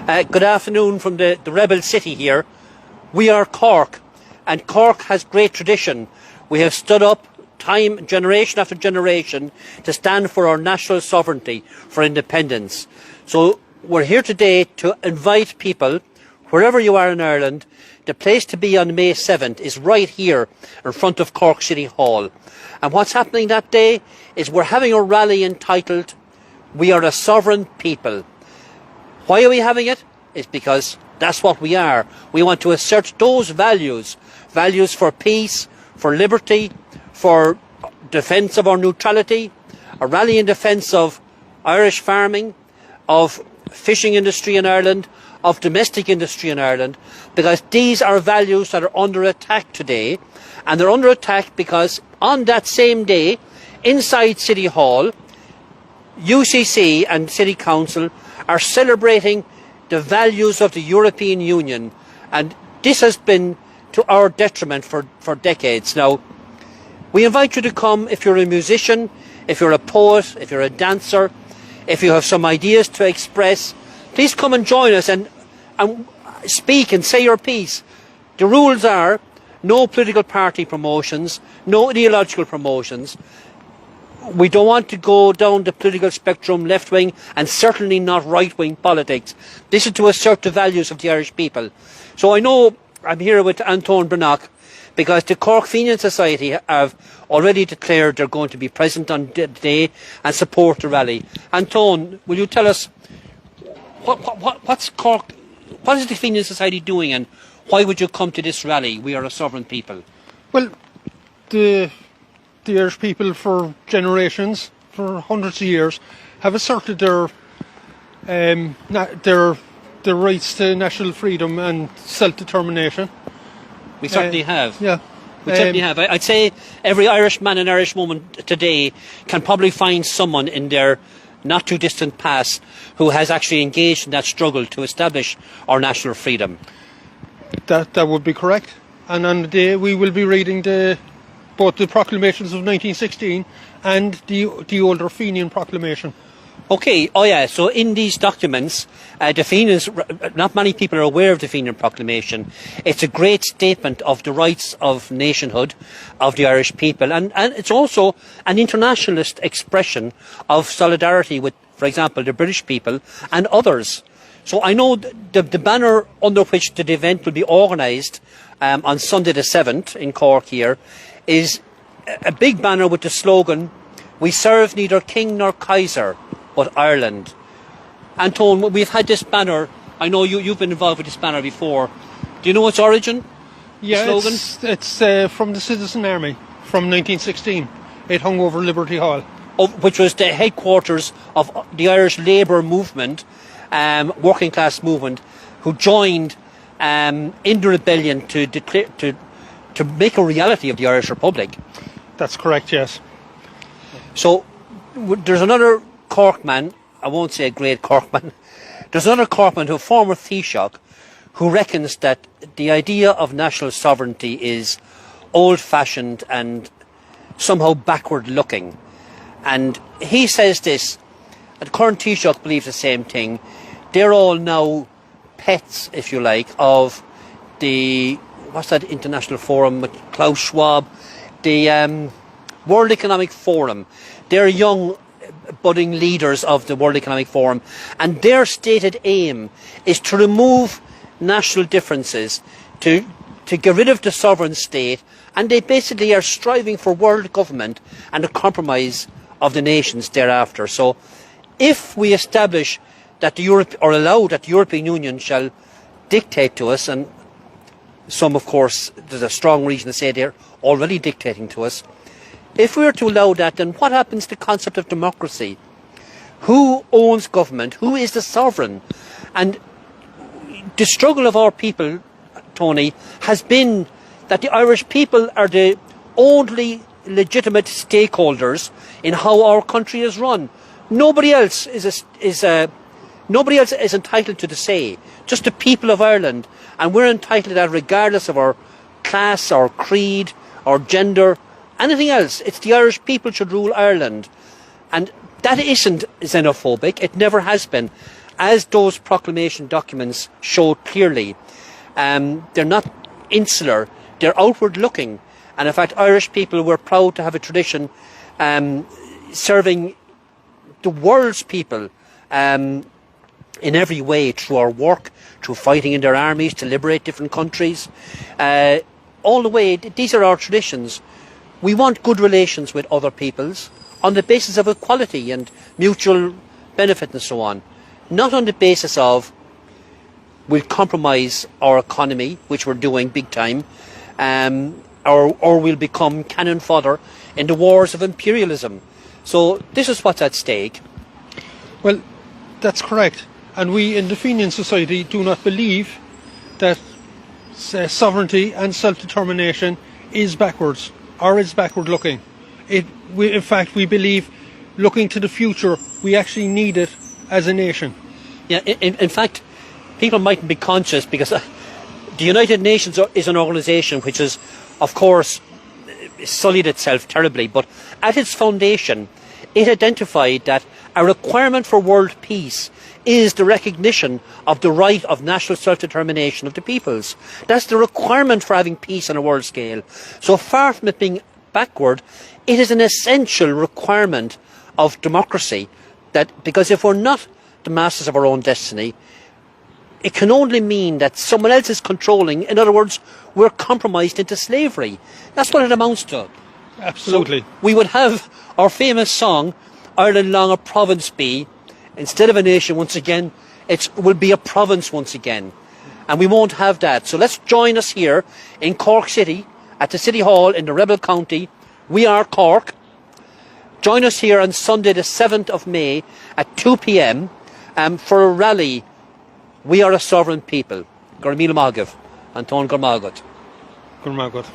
Good afternoon from the rebel city here. We are Cork, and Cork has great tradition. We have stood up time, generation after generation, to stand for our national sovereignty, for independence. So we're here today to invite people, wherever you are in Ireland. The place to be on May 7th is right here in front of Cork City Hall. And what's happening that day is we're having a rally entitled "We Are a Sovereign People." Why are we having it? It's because that's what we are. We want to assert those values. Values for peace, for liberty, for defence of our neutrality. A rally in defence of Irish farming, of fishing industry in Ireland, of domestic industry in Ireland, because these are values that are under attack today. And they're under attack because on that same day, inside City Hall, UCC and City Council are celebrating the values of the European Union, and this has been to our detriment for decades now. We invite you to come if you're a musician, if you're a poet, if you're a dancer, if you have some ideas to express. Please come and join us and speak and say your piece. The rules are no political party promotions, no ideological promotions. We don't want to go down the political spectrum, left-wing, and certainly not right-wing politics. This is to assert the values of the Irish people. So I know I'm here with Anton Brannock because the Cork Fenian Society have already declared they're going to be present on the day and support the rally. Anton, will you tell us what's Cork? What is the Fenian Society doing, and why would you come to this rally? We are a sovereign people. Well, the Irish people for generations, for hundreds of years, have asserted their rights to national freedom and self-determination. We certainly have. Yeah. We certainly have. I'd say every Irishman and Irish woman today can probably find someone in their not too distant past who has actually engaged in that struggle to establish our national freedom. That would be correct. And on the day we will be reading both the proclamations of 1916 and the older Fenian proclamation. Okay, oh yeah, so in these documents, the Fenians, not many people are aware of the Fenian proclamation. It's a great statement of the rights of nationhood of the Irish people, and it's also an internationalist expression of solidarity with, for example, the British people and others. So I know the banner under which the event will be organised on Sunday the 7th in Cork here is a big banner with the slogan, "We serve neither king nor Kaiser, but Ireland." Anton, we've had this banner. I know you've been involved with this banner before. Do you know its origin? Yeah, slogan? it's from the Citizen Army from 1916. It hung over Liberty Hall. Which was the headquarters of the Irish Labour movement, working class movement, who joined in the rebellion to declare to make a reality of the Irish Republic. That's correct, yes. So there's another Corkman, I won't say a great Corkman, there's another Corkman, a former Taoiseach, who reckons that the idea of national sovereignty is old-fashioned and somehow backward-looking. And he says this, and current Taoiseach believes the same thing. They're all now pets, if you like, of the, what's that international forum with Klaus Schwab, the World Economic Forum. They're young budding leaders of the World Economic Forum, and their stated aim is to remove national differences, to get rid of the sovereign state, and they basically are striving for world government and a compromise of the nations thereafter. So if we establish that allow that the European Union shall dictate to us, and some, of course, there's a strong reason to say they're already dictating to us. If we were to allow that, then what happens to the concept of democracy? Who owns government? Who is the sovereign? And the struggle of our people, Tony, has been that the Irish people are the only legitimate stakeholders in how our country is run. Nobody else nobody else is entitled to the say. Just the people of Ireland, and we're entitled to that regardless of our class, our creed, our gender, anything else. It's the Irish people should rule Ireland, and that isn't xenophobic. It never has been. as those proclamation documents show clearly, they're not insular, they're outward looking. And in fact, Irish people were proud to have a tradition serving the world's people in every way, through our work, through fighting in their armies to liberate different countries. All the way, these are our traditions. We want good relations with other peoples on the basis of equality and mutual benefit and so on. Not on the basis of we'll compromise our economy, which we're doing big time, or we'll become cannon fodder in the wars of imperialism. So this is what's at stake. Well, that's correct. And we in the Fenian Society do not believe that sovereignty and self-determination is backwards or is backward looking. In fact, we believe, looking to the future, we actually need it as a nation. Yeah, in fact, people mightn't be conscious, because the United Nations is an organisation which is, of course, sullied itself terribly, but at its foundation, it identified that a requirement for world peace is the recognition of the right of national self-determination of the peoples. That's the requirement for having peace on a world scale. So far from it being backward, it is an essential requirement of democracy, because if we're not the masters of our own destiny, it can only mean that someone else is controlling. In other words, we're compromised into slavery. That's what it amounts to. Absolutely. So we would have our famous song, Ireland Long a Province Be. Instead of a nation once again, it will be a province once again. And we won't have that. So let's join us here in Cork City, at the City Hall in the Rebel County. We are Cork. Join us here on Sunday the 7th of May at 2 p.m. For a rally. We are a sovereign people. Gormila Magav. Anton Gormagot. Gormagot.